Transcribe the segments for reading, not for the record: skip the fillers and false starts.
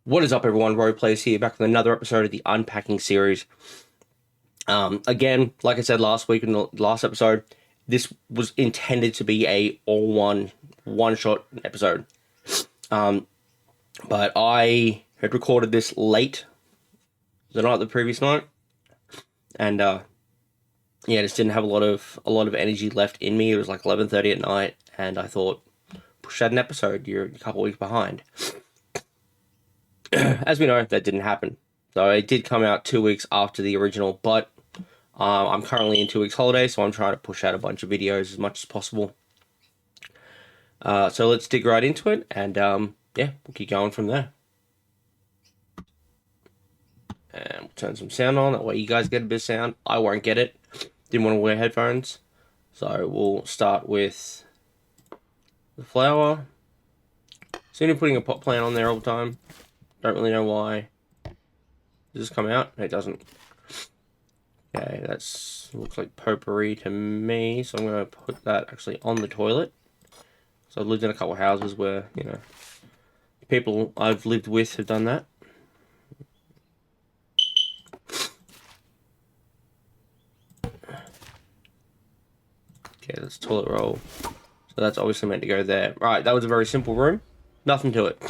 What is up, everyone? Rory Plays here, back with another episode of the Unpacking series. Again, like I said last week in the last episode, this was intended to be a one-shot episode. But I had recorded this late the night of the previous night, and yeah, just didn't have a lot of energy left in me. It was like 11:30 at night, and I thought, push out an episode. You're a couple weeks behind. As we know, that didn't happen. So it did come out 2 weeks after the original, but I'm currently in 2 weeks holiday, so I'm trying to push out a bunch of videos as much as possible. So let's dig right into it, and yeah, we'll keep going from there. And we'll turn some sound on, that way you guys get a bit of sound. I won't get it. Didn't want to wear headphones. So we'll start with the flower. Seen him putting a pot plant on there all the time. Don't really know why. Does this come out? It doesn't. Okay, that's looks like potpourri to me, so I'm going to put that actually on the toilet. So I've lived in a couple of houses where, you know, people I've lived with have done that. Okay, that's toilet roll. So that's obviously meant to go there. Right, that was a very simple room. Nothing to it.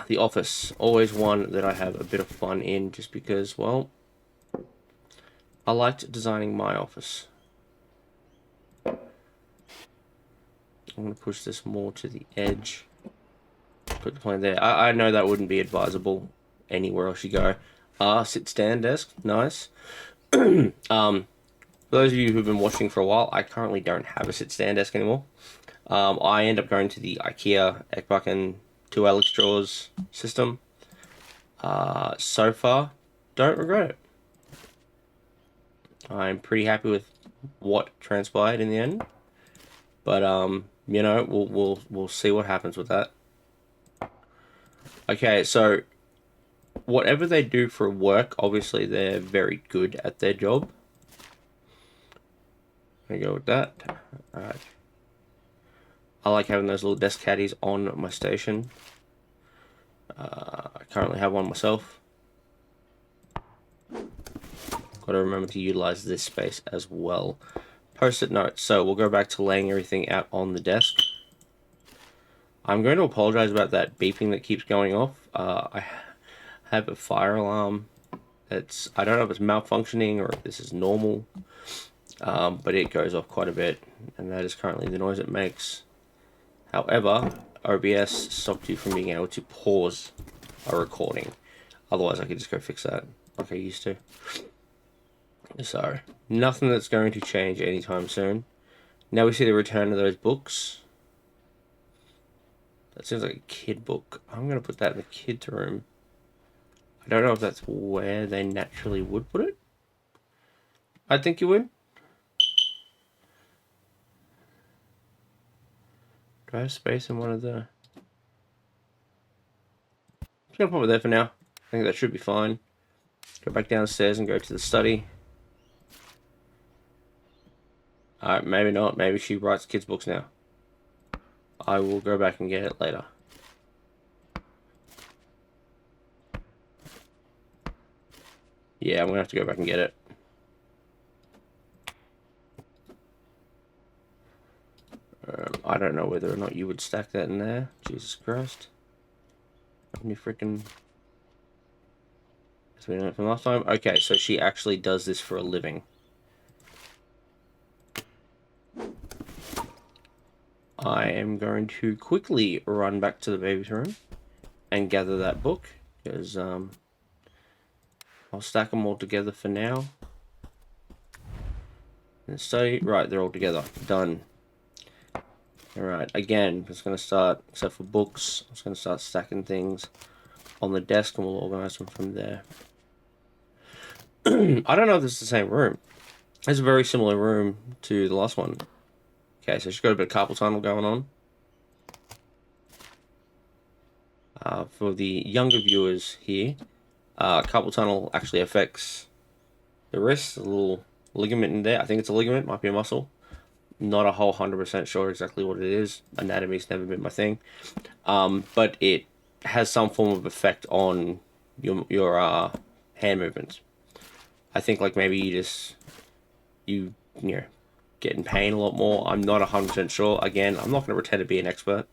The office. Always one that I have a bit of fun in, just because, well, I liked designing my office. I'm going to push this more to the edge. Put the plant there. I know that wouldn't be advisable anywhere else you go. Sit stand desk. Nice. For those of you who've been watching for a while, I currently don't have a sit stand desk anymore. I end up going to the IKEA Unpacking 2 Alex drawers system. So far, don't regret it. I'm pretty happy with what transpired in the end, but you know, we'll see what happens with that. Okay, so whatever they do for work, obviously they're very good at their job. I go with that. Alright. I like having those little desk caddies on my station. I currently have one myself. Got to remember to utilize this space as well. Post-it notes. So we'll go back to laying everything out on the desk. I'm going to apologize about that beeping that keeps going off. I have a fire alarm. I don't know if it's malfunctioning or if this is normal, but it goes off quite a bit, and that is currently the noise it makes. However, OBS stopped you from being able to pause a recording. Otherwise, I could just go fix that like I used to. So, nothing that's going to change anytime soon. Now we see the return of those books. That seems like a kid book. I'm going to put that in the kids' room. I don't know if that's where they naturally would put it. I think you would. Do I have space in one of the... I'm just going to put it there for now. I think that should be fine. Go back downstairs and go to the study. Alright, maybe not. Maybe she writes kids' books now. I will go back and get it later. Yeah, I'm going to have to go back and get it. I don't know whether or not you would stack that in there. Jesus Christ. Any freaking... That's been it from last time. Okay, so she actually does this for a living. I am going to quickly run back to the baby's room and gather that book, because I'll stack them all together for now. And study. Right, they're all together. Done. Alright, again, it's going to start, except for books, I'm just going to start stacking things on the desk, and we'll organize them from there. I don't know if this is the same room. It's a very similar room to the last one. Okay, so she's got a bit of carpal tunnel going on. For the younger viewers here, carpal tunnel actually affects the wrist, a little ligament in there. I think it's a ligament, might be a muscle. Not a whole 100% sure exactly what it is. Anatomy's never been my thing. But it has some form of effect on your hand movements. I think like maybe you know get in pain a lot more. I'm not 100% sure. Again, I'm not going to pretend to be an expert.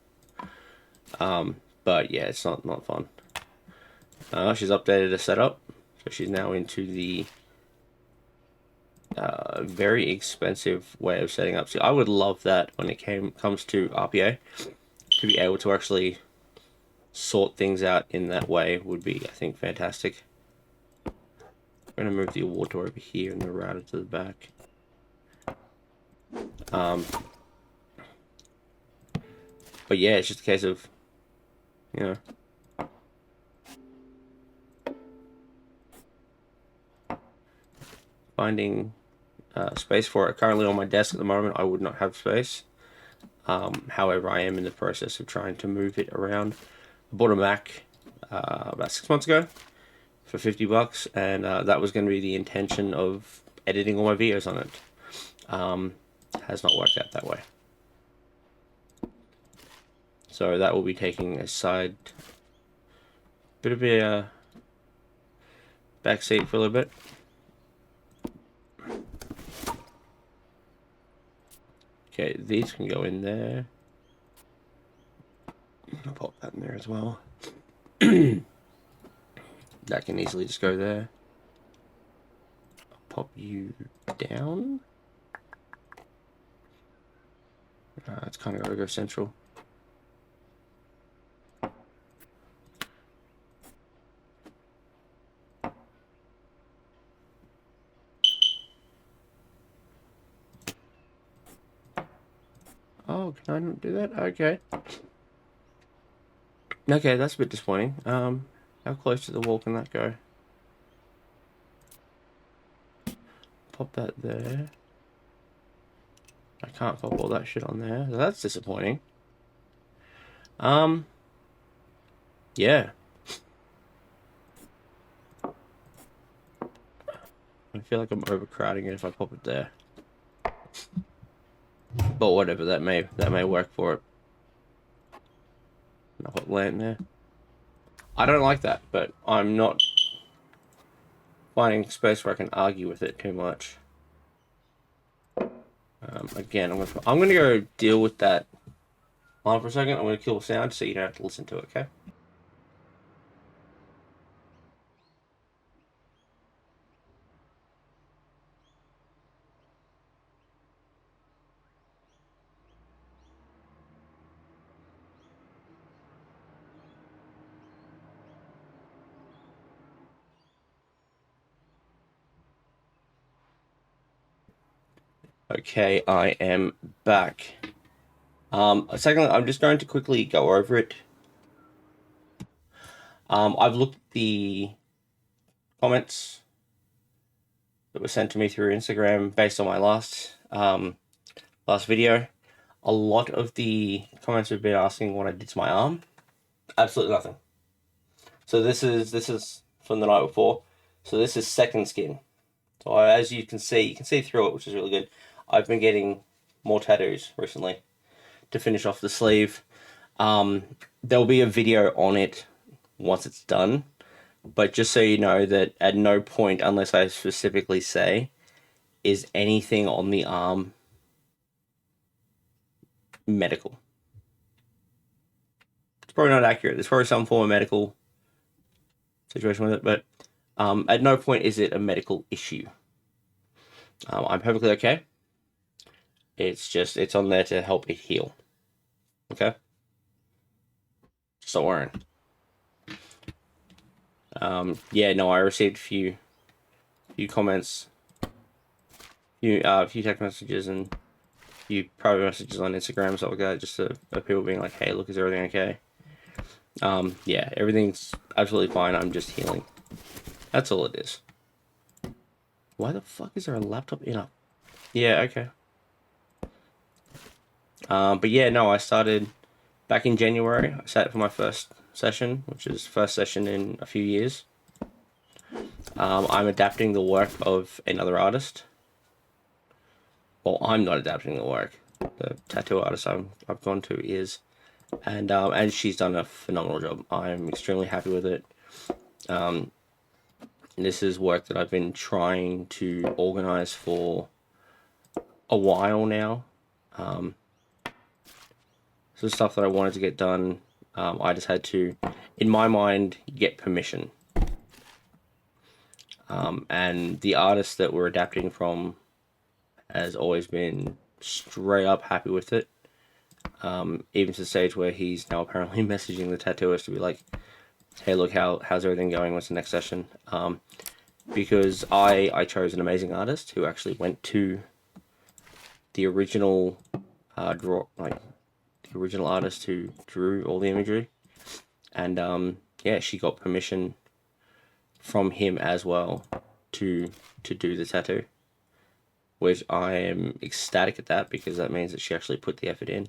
But yeah, it's not fun. She's updated her setup, so she's now into the very expensive way of setting up. So I would love that when it comes to RPA, to be able to actually sort things out in that way would be, I think, fantastic. I'm going to move the award door over here and the router to the back. But yeah, it's just a case of, you know, finding space for it. Currently on my desk at the moment, I would not have space. However, I am in the process of trying to move it around. I bought a Mac about 6 months ago for $50, and that was going to be the intention of editing all my videos on it. Has not worked out that way. So that will be taking a bit of a backseat for a little bit. Okay, these can go in there. I'll pop that in there as well. That can easily just go there. I'll pop you down. It's kind of got to go central. Oh, can I not do that? Okay. Okay, that's a bit disappointing. How close to the wall can that go? Pop that there. I can't pop all that shit on there. So that's disappointing. Yeah. I feel like I'm overcrowding it if I pop it there. But whatever, that may work for it. I'll put lamp there. I don't like that, but I'm not finding space where I can argue with it too much. Again, I'm gonna go deal with that line for a second. I'm gonna kill the sound so you don't have to listen to it, okay? Okay, I am back. Secondly, I'm just going to quickly go over it. I've looked at the comments that were sent to me through Instagram based on my last video. A lot of the comments have been asking what I did to my arm. Absolutely nothing. So this is from the night before. So this is second skin. So as you can see through it, which is really good. I've been getting more tattoos recently to finish off the sleeve. There'll be a video on it once it's done. But just so you know that at no point, unless I specifically say, is anything on the arm medical. It's probably not accurate. There's probably some form of medical situation with it, but at no point is it a medical issue. I'm perfectly okay. It's on there to help it heal. Okay? Just don't worry. Yeah, no, I received a few comments, a few text messages and a few private messages on Instagram, stuff like that, just of people being like, hey, look, is everything okay? Yeah, everything's absolutely fine. I'm just healing. That's all it is. Why the fuck is there a laptop in a... Yeah, okay. But yeah, no, I started back in January. I sat for my first session, which is first session in a few years. I'm adapting the work of another artist. Well, I'm not adapting the work. The tattoo artist I've gone to is And she's done a phenomenal job. I'm extremely happy with it. This is work that I've been trying to organize for a while now. So stuff that I wanted to get done, I just had to, in my mind, get permission. And the artist that we're adapting from has always been straight up happy with it. Even to the stage where he's now apparently messaging the tattooist to be like, "Hey, look, how's everything going? What's the next session?" Because I chose an amazing artist who actually went to the original the original artist who drew all the imagery, and yeah, she got permission from him as well to do the tattoo, which I am ecstatic at that because that means that she actually put the effort in.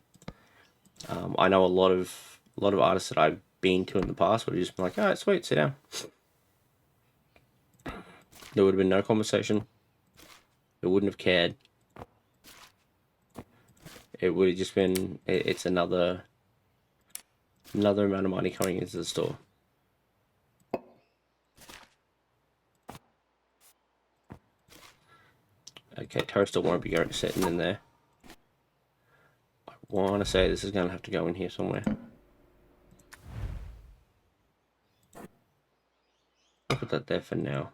I know a lot of artists that I've been to in the past would have just been like, "All right, sweet, sit down." There would have been no conversation. It wouldn't have cared. It would have just been, it's another amount of money coming into the store. Okay, toaster won't be going sitting in there. I want to say this is going to have to go in here somewhere. I'll put that there for now.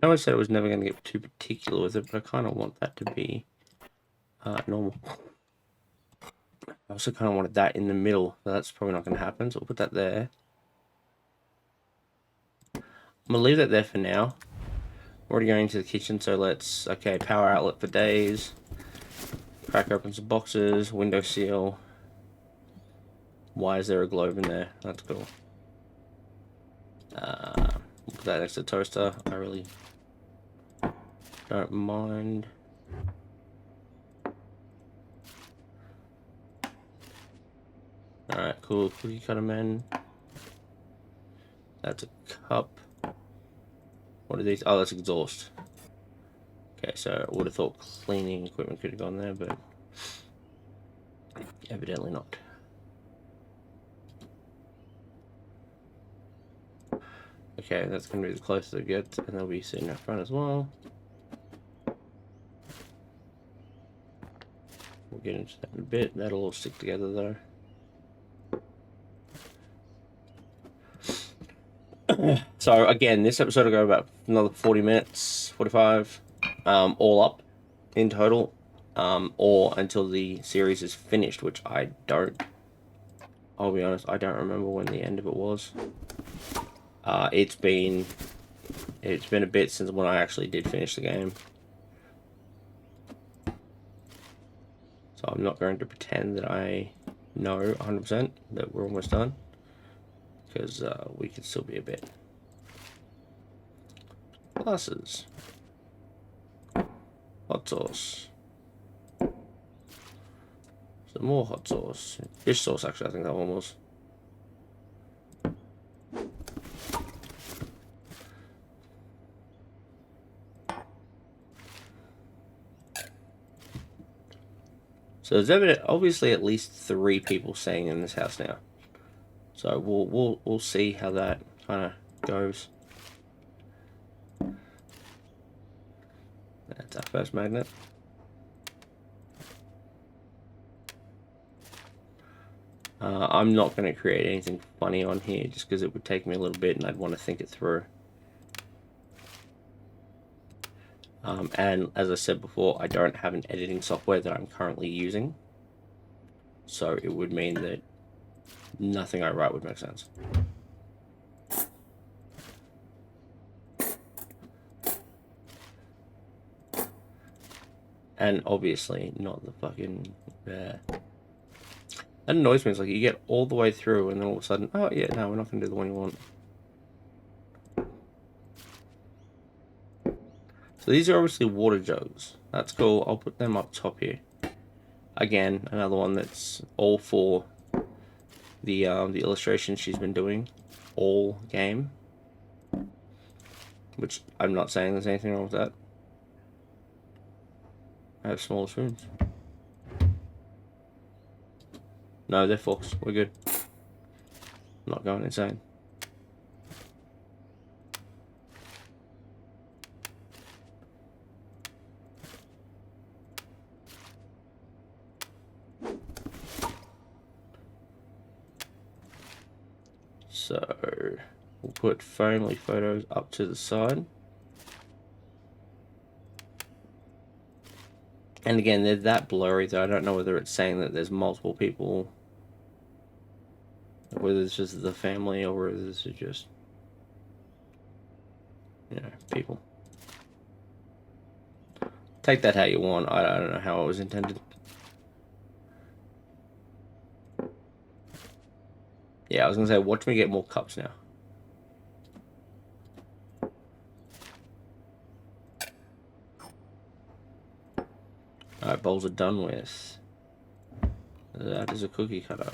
I always said I was never going to get too particular with it, but I kind of want that to be normal. I also kind of wanted that in the middle, but that's probably not going to happen, so we'll put that there. I'm going to leave that there for now. We're already going into the kitchen, so let's, okay, power outlet for days. Crack open some boxes, window seal. Why is there a globe in there? That's cool. We'll put that next to the toaster. I really don't mind. Alright, cool. Cookie cutter man. That's a cup. What are these? Oh, that's exhaust. Okay, so I would have thought cleaning equipment could have gone there, but evidently not. Okay, that's going to be the closest it gets, and they'll be sitting up front as well. We'll get into that in a bit. That'll all stick together though. So again, this episode will go about another 40 minutes, 45, all up in total, or until the series is finished, which I'll be honest, I don't remember when the end of it was. It's been a bit since when I actually did finish the game. So I'm not going to pretend that I know 100% that we're almost done, because we could still be a bit. Glasses. Hot sauce. Some more hot sauce. Fish sauce, actually, I think that one was. So there's obviously at least 3 people staying in this house now. So we'll see how that kind of goes. That's our first magnet. I'm not going to create anything funny on here just because it would take me a little bit and I'd want to think it through. And as I said before, I don't have an editing software that I'm currently using. So it would mean that nothing I write would make sense. And obviously not the fucking... That annoys me. It's like you get all the way through and then all of a sudden, oh yeah, no, we're not going to do the one you want. So these are obviously water jugs. That's cool. I'll put them up top here. Again, another one that's all for the illustration she's been doing all game. Which I'm not saying there's anything wrong with that. I have smaller spoons. No, they're forks. We're good. I'm not going insane. So we'll put family photos up to the side. And again, they're that blurry that I don't know whether it's saying that there's multiple people, whether it's just the family or whether this is just, you know, people. Take that how you want. I don't know how it was intended. Yeah, I was gonna say, watch me get more cups now. Alright, bowls are done with. That is a cookie cutter.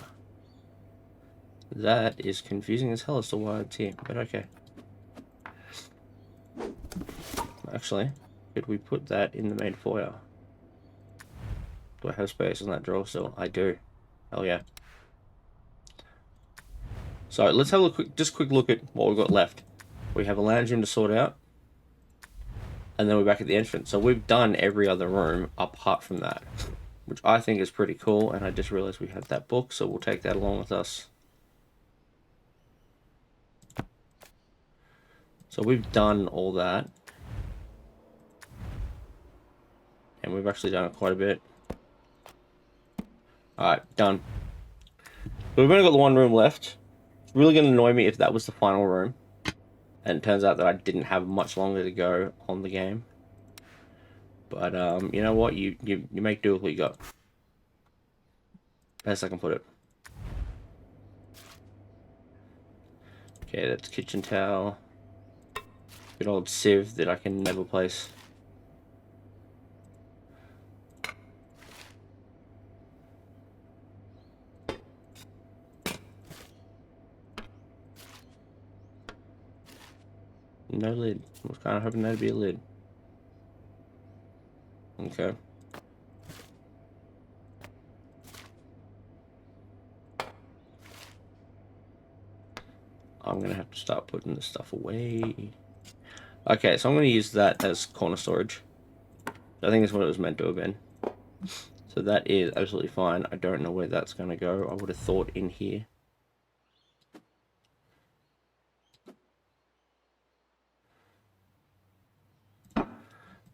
That is confusing as hell as to why it's here, but okay. Actually, could we put that in the main foyer? Do I have space on that drawer still? I do. Hell yeah. So let's have a quick look at what we've got left. We have a lounge room to sort out. And then we're back at the entrance. So we've done every other room apart from that, which I think is pretty cool. And I just realized we have that book, so we'll take that along with us. So we've done all that. And we've actually done it quite a bit. Alright, done. But we've only got the one room left. It's really going to annoy me if that was the final room. And it turns out that I didn't have much longer to go on the game. But, you know what? You make do with what you got. Best I can put it. Okay, that's kitchen towel. Good old sieve that I can never place. No lid. I was kind of hoping that'd be a lid. Okay. I'm gonna have to start putting this stuff away. Okay, so I'm gonna use that as corner storage. I think it's what it was meant to have been. So that is absolutely fine. I don't know where that's gonna go. I would have thought in here.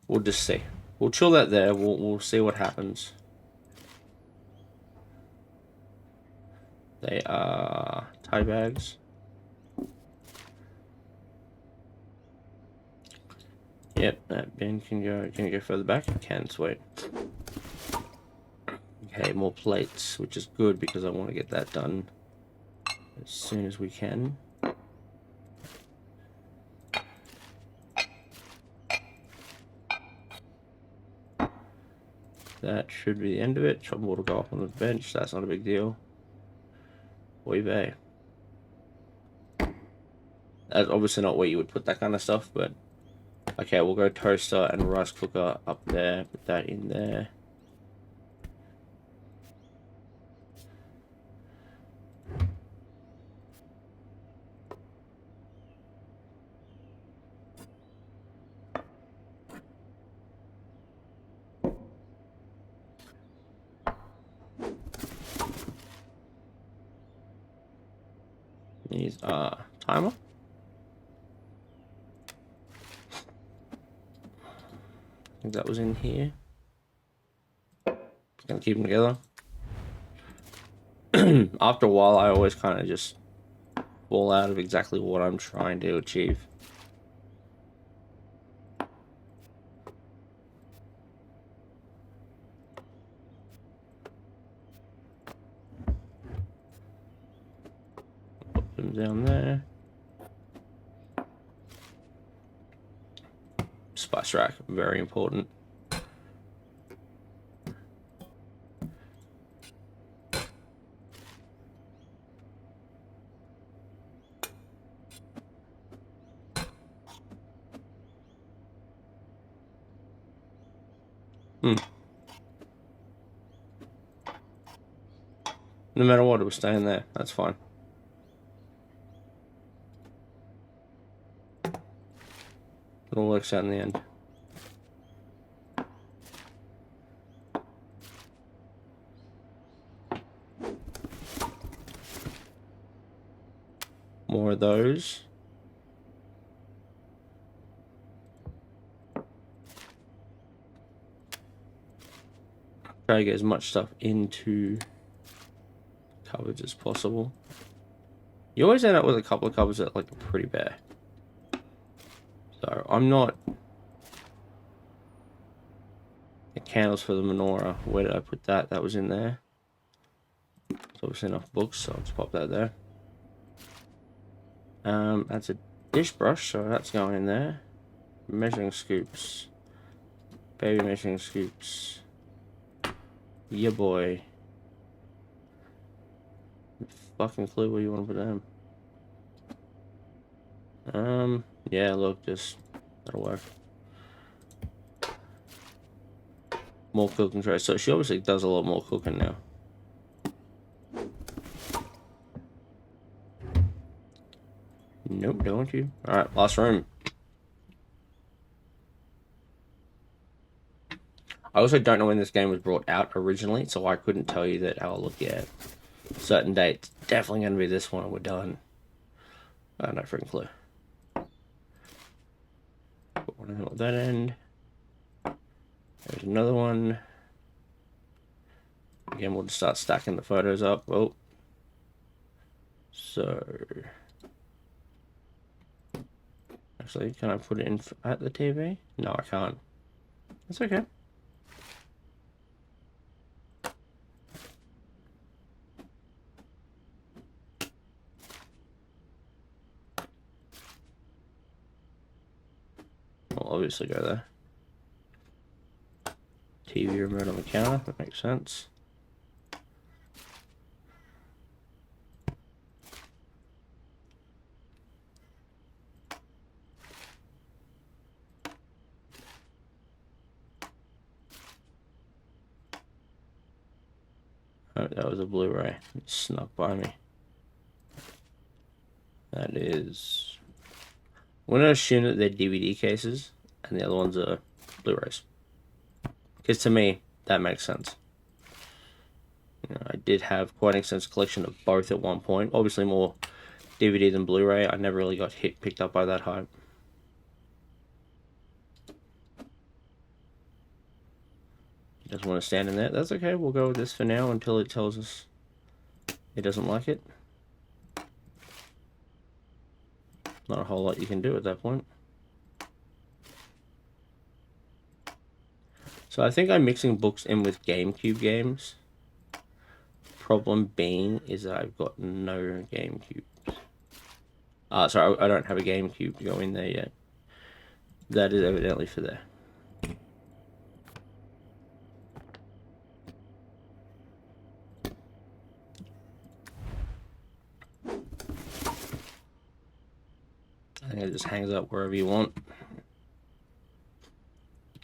We'll just see. We'll chill that there. We'll see what happens. They are tie bags. Yep, that bin can go. Can you go further back? It can. Sweet. Okay, more plates, which is good because I want to get that done as soon as we can. That should be the end of it. Chop water go up on the bench. That's not a big deal. Oy vey. That's obviously not where you would put that kind of stuff, but okay, we'll go toaster and rice cooker up there. Put that in there. These are timer. I think that was in here. Just gonna keep them together. After a while, I always kind of just fall out of exactly what I'm trying to achieve. Come down there. Spice rack, very important. No matter what, it was staying there. That's fine. It all works out in the end. More of those. Try to get as much stuff into cupboards as possible. You always end up with a couple of cupboards that like are pretty bare. So I'm not. The candles for the menorah. Where did I put that? That was in there. So obviously enough books, so I'll just pop that there. That's a dish brush, so that's going in there. Measuring scoops. Baby measuring scoops. Yeah, boy. Fucking clue where you want to put them. Yeah, look, just that'll work. More cooking trays. So she obviously does a lot more cooking now. Nope, don't you? Alright, last room. I also don't know when this game was brought out originally, so I couldn't tell you that, oh, look, yeah, certain dates. Definitely going to be this one and we're done. No freaking clue. Put one at that end. There's another one. Again, we'll just start stacking the photos up. Oh. So. Actually, can I put it in at the TV? No, I can't. That's okay. I'll obviously go there. TV remote on the counter, that makes sense. Oh, that was a Blu-ray. It snuck by me. That is... I'm going to assume that they're DVD cases, and the other ones are Blu-rays. Because to me, that makes sense. You know, I did have quite an extensive collection of both at one point. Obviously more DVD than Blu-ray. I never really got picked up by that hype. Doesn't want to stand in there. That's okay. We'll go with this for now until it tells us it doesn't like it. Not a whole lot you can do at that point. So I think I'm mixing books in with GameCube games. Problem being is that I've got no GameCubes. Sorry, I don't have a GameCube to go in there yet. That is evidently for there. I think it just hangs up wherever you want.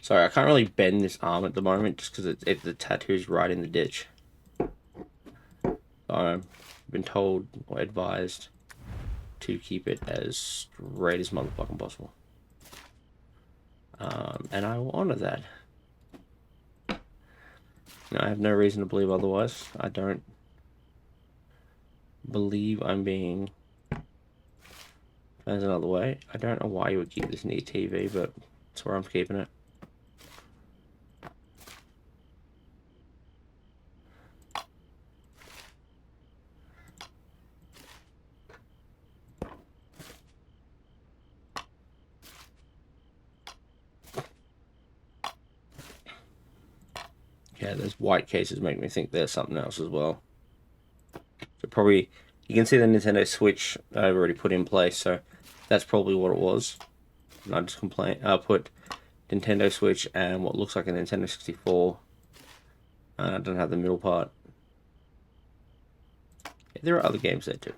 Sorry, I can't really bend this arm at the moment just because the tattoo's right in the ditch. I've been told or advised to keep it as straight as motherfucking possible. And I will honor that. No, I have no reason to believe otherwise. I don't believe I'm being... There's another way. I don't know why you would keep this near TV, but that's where I'm keeping it. Yeah, those white cases make me think there's something else as well. So probably You can see the Nintendo Switch I've already put in place, so that's probably what it was. And I just put Nintendo Switch and what looks like a Nintendo 64. I don't have the middle part. Yeah, there are other games there too.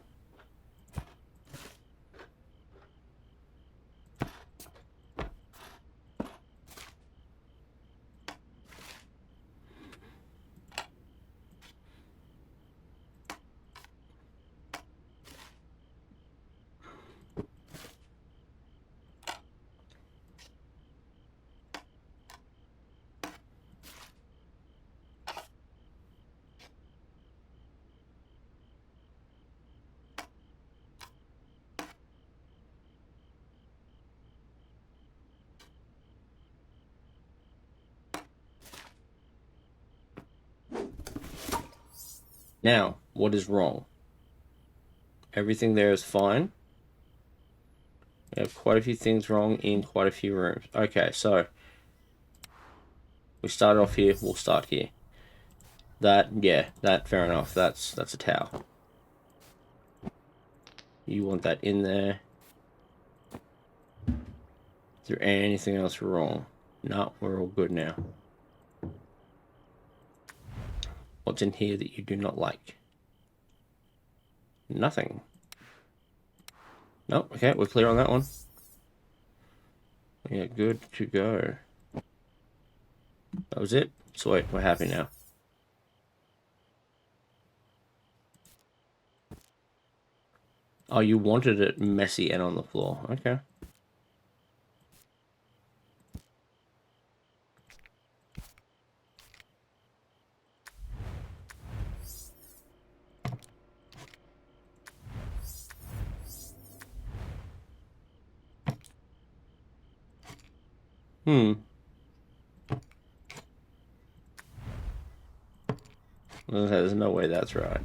Now, what is wrong? Everything there is fine. We have quite a few things wrong in quite a few rooms. Okay, so we started off here. We'll start here. That fair enough. That's a towel. You want that in there. Is there anything else wrong? No, we're all good now. What's in here that you do not like? Nothing. Nope, okay, we're clear on that one. Yeah, good to go. That was it? Sweet, we're happy now. Oh, you wanted it messy and on the floor. Okay. There's no way that's right.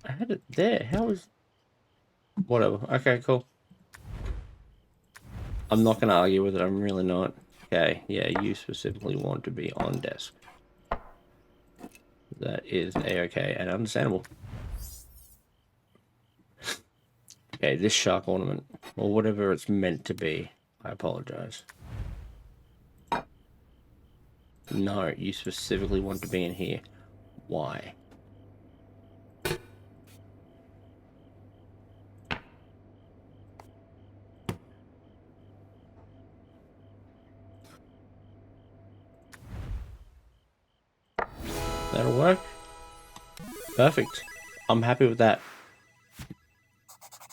I had it there. How is... Whatever. Okay, cool. I'm not going to argue with it. I'm really not. Okay, yeah, you specifically want to be on desk. That is A-okay and understandable. Okay, this shark ornament, or whatever it's meant to be, I apologize. No, you specifically want to be in here. Why? That'll work. Perfect. I'm happy with that.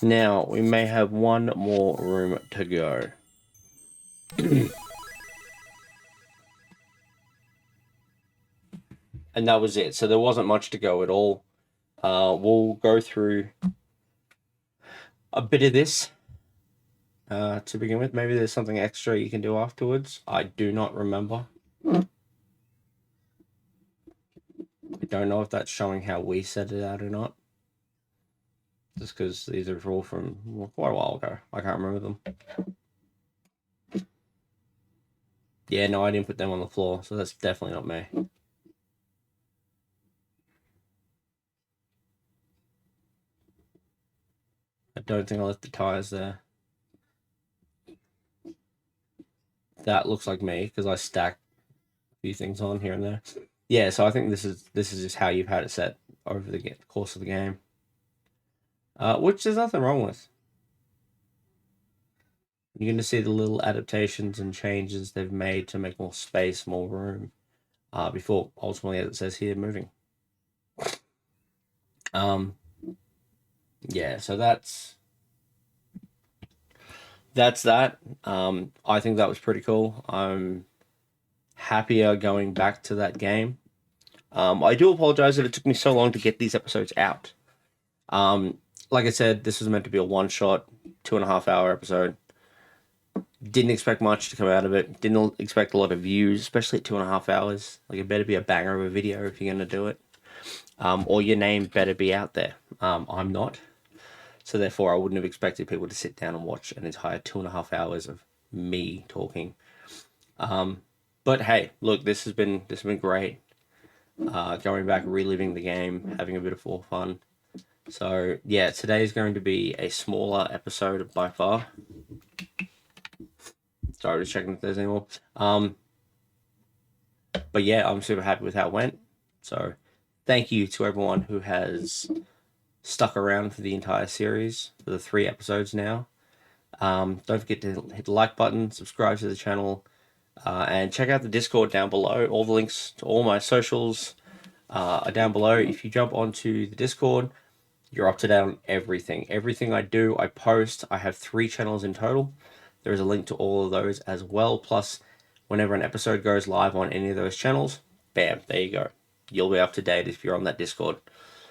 Now, we may have one more room to go. And that was it. So there wasn't much to go at all. We'll go through a bit of this to begin with. Maybe there's something extra you can do afterwards. I do not remember. I don't know if that's showing how we set it out or not. Just because these are all from quite a while ago. I can't remember them. Yeah, no, I didn't put them on the floor, so that's definitely not me. I don't think I left the tires there. That looks like me, because I stacked a few things on here and there. Yeah, so I think this is just how you've had it set over the course of the game. Which there's nothing wrong with. You're going to see the little adaptations and changes they've made to make more space, more room, before ultimately, as it says here, moving. Yeah, so that's that. I think that was pretty cool. I'm happier going back to that game. I do apologize that it took me so long to get these episodes out. Like I said, this was meant to be a one-shot, 2.5-hour episode. Didn't expect much to come out of it. Didn't expect a lot of views, especially at 2.5 hours. Like, it better be a banger of a video if you're going to do it. Or your name better be out there. I'm not. So therefore, I wouldn't have expected people to sit down and watch an entire 2.5 hours of me talking. But hey, look, this has been great. Going back, reliving the game, having a bit of more fun. So yeah, today is going to be a smaller episode by far. Sorry, just checking if there's any more. But yeah, I'm super happy with how it went. So thank you to everyone who has stuck around for the entire series, for the 3 episodes now. Don't forget to hit the like button, subscribe to the channel, and check out the Discord down below. All the links to all my socials are down below. If you jump onto the Discord, you're up to date on everything. Everything I do, I post. I have 3 channels in total. There is a link to all of those as well. Plus, whenever an episode goes live on any of those channels, bam, there you go. You'll be up to date if you're on that Discord.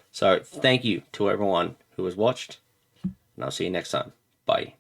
So thank you to everyone who has watched, and I'll see you next time. Bye.